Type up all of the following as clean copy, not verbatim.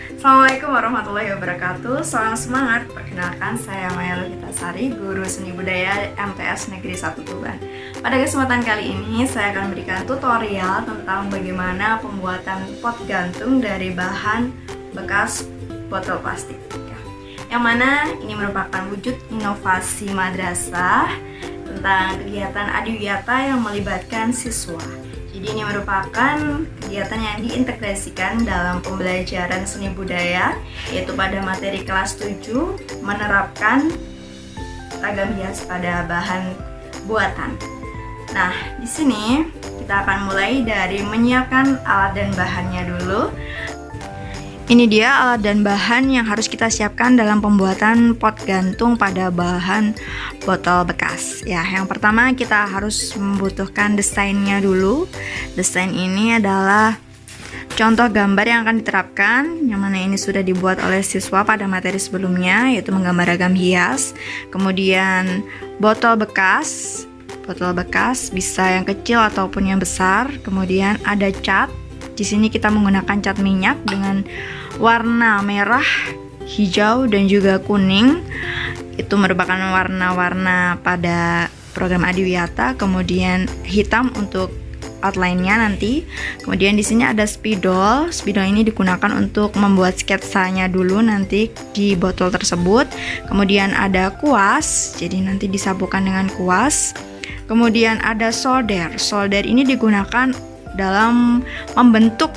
Assalamualaikum warahmatullahi wabarakatuh. Salam semangat. Perkenalkan, saya Maya Lohitasari, guru seni budaya MTS Negeri 1 Tuban. Pada kesempatan kali ini saya akan memberikan tutorial tentang bagaimana pembuatan pot gantung dari bahan bekas botol plastik, yang mana ini merupakan wujud inovasi madrasah tentang kegiatan adiwiyata yang melibatkan siswa. Jadi ini merupakan kegiatan yang diintegrasikan dalam pembelajaran seni budaya, yaitu pada materi kelas 7 menerapkan ragam hias pada bahan buatan. Nah, di sini kita akan mulai dari menyiapkan alat dan bahannya dulu. Ini dia alat dan bahan yang harus kita siapkan dalam pembuatan pot gantung pada bahan botol bekas. Ya, yang pertama kita harus membutuhkan desainnya dulu. Desain ini adalah contoh gambar yang akan diterapkan, yang mana ini sudah dibuat oleh siswa pada materi sebelumnya, yaitu menggambar ragam hias. Kemudian botol bekas bisa yang kecil ataupun yang besar. Kemudian ada cat. Di sini kita menggunakan cat minyak dengan warna merah, hijau, dan juga kuning. Itu merupakan warna-warna pada program adiwiyata. Kemudian hitam untuk outline-nya nanti. Kemudian di sini ada spidol. Spidol ini digunakan untuk membuat sketsanya dulu nanti di botol tersebut. Kemudian ada kuas. Jadi nanti disabukan dengan kuas. Kemudian ada solder. Solder ini digunakan dalam membentuk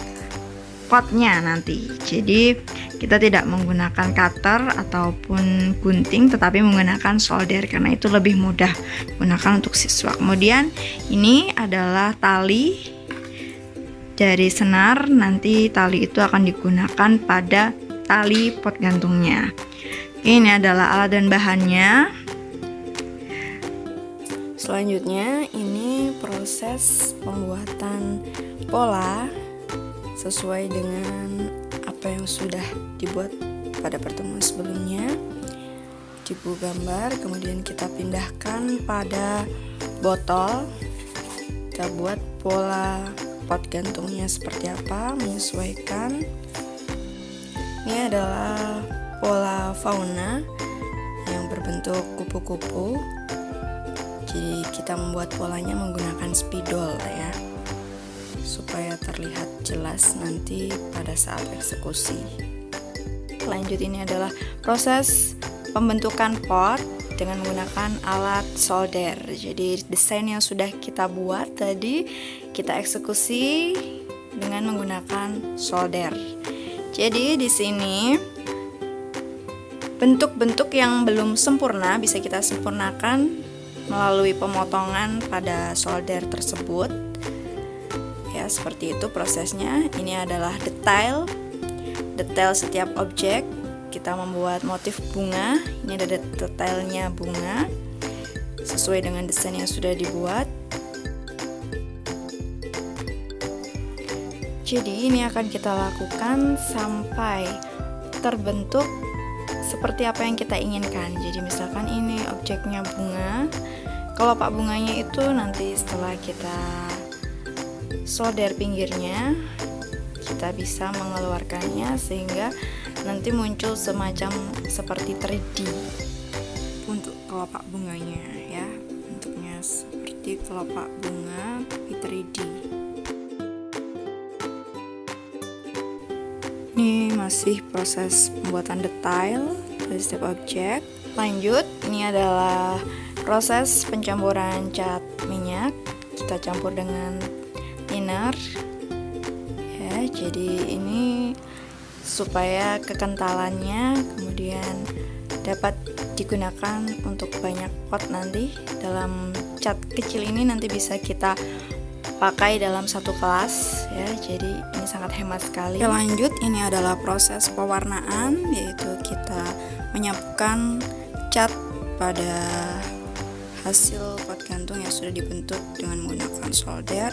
potnya nanti. Jadi kita tidak menggunakan cutter ataupun gunting, tetapi menggunakan solder karena itu lebih mudah digunakan untuk siswa. Kemudian ini adalah tali dari senar. Nanti tali itu akan digunakan pada tali pot gantungnya. Ini adalah alat dan bahannya. Selanjutnya ini proses pembuatan pola sesuai dengan apa yang sudah dibuat pada pertemuan sebelumnya. Tipu gambar, kemudian kita pindahkan pada botol. Kita buat pola pot gantungnya seperti apa, menyesuaikan. Ini adalah pola fauna yang berbentuk kupu-kupu. Jadi kita membuat polanya menggunakan spidol ya, supaya terlihat jelas nanti pada saat eksekusi. Lanjut, ini adalah proses pembentukan pot dengan menggunakan alat solder. Jadi desain yang sudah kita buat tadi kita eksekusi dengan menggunakan solder. Jadi di sini bentuk-bentuk yang belum sempurna bisa kita sempurnakan melalui pemotongan pada solder tersebut. Ya, seperti itu prosesnya. Ini adalah detail setiap objek. Kita membuat motif bunga. Ini ada detailnya bunga sesuai dengan desain yang sudah dibuat. Jadi ini akan kita lakukan sampai terbentuk seperti apa yang kita inginkan. Jadi misalkan ini objeknya bunga. Kelopak bunganya itu nanti setelah kita solder pinggirnya, kita bisa mengeluarkannya sehingga nanti muncul semacam seperti 3D untuk kelopak bunganya ya. Bentuknya seperti kelopak bunga tapi 3D. Ini masih proses pembuatan detail dari setiap objek. Lanjut, ini adalah proses pencampuran cat minyak. Kita campur dengan thinner ya, jadi ini supaya kekentalannya kemudian dapat digunakan untuk banyak pot nanti. Dalam cat kecil ini nanti bisa kita pakai dalam satu kelas ya, jadi ini sangat hemat sekali. Oke, lanjut, ini adalah proses pewarnaan, yaitu kita menyapukan cat pada hasil pot gantung yang sudah dibentuk dengan menggunakan solder.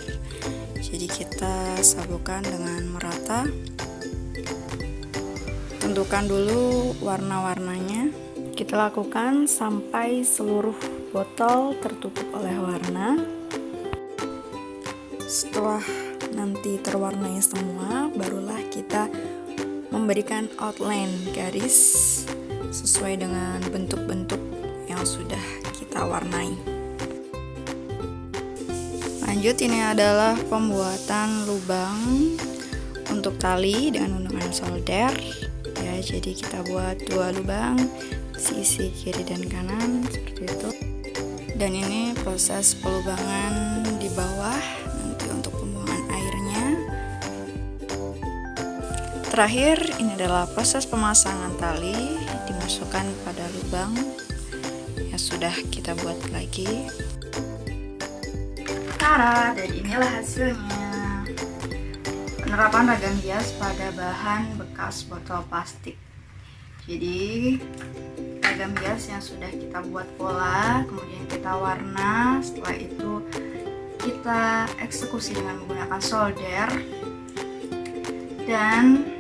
Jadi kita sabukan dengan merata. Tentukan dulu warna-warnanya. Kita lakukan sampai seluruh botol tertutup oleh warna. Setelah nanti terwarnai semua, barulah kita memberikan outline garis sesuai dengan bentuk-bentuk yang sudah kita warnai. Lanjut, ini adalah pembuatan lubang untuk tali dengan menggunakan solder ya. Jadi kita buat 2 lubang sisi kiri dan kanan seperti itu. Dan ini proses pelubangan di bawah nanti untuk pembuangan airnya. Terakhir, ini adalah proses pemasangan tali, dimasukkan pada lubang yang sudah kita buat lagi. Tara, dan inilah hasilnya. Penerapan ragam hias pada bahan bekas botol plastik. Jadi ragam hias yang sudah kita buat pola, kemudian kita warna, setelah itu kita eksekusi dengan menggunakan solder. Dan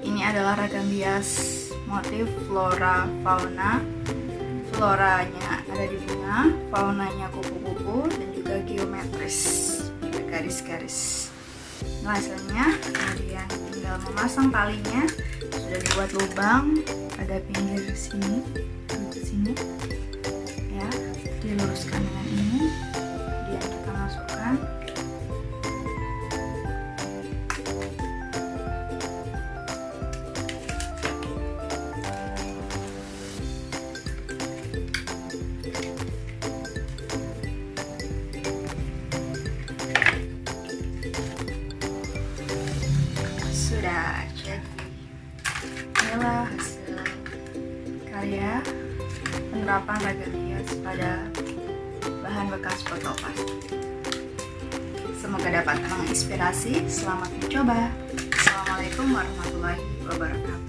ini adalah ragam hias motif flora fauna. Floranya ada di bunga, faunanya kupu-kupu, dan juga geometris, garis-garis. Nah, hasilnya kemudian tinggal memasang talinya. Sudah dibuat lubang pada pinggir sini, ke sini ya, diluruskan dengan ini, kemudian kita masukkan. Sudah jadi. Inilah hasil karya penerapan ragam hias pada bahan bekas botol plastik. Semoga dapat menginspirasi. Selamat mencoba. Assalamualaikum warahmatullahi wabarakatuh.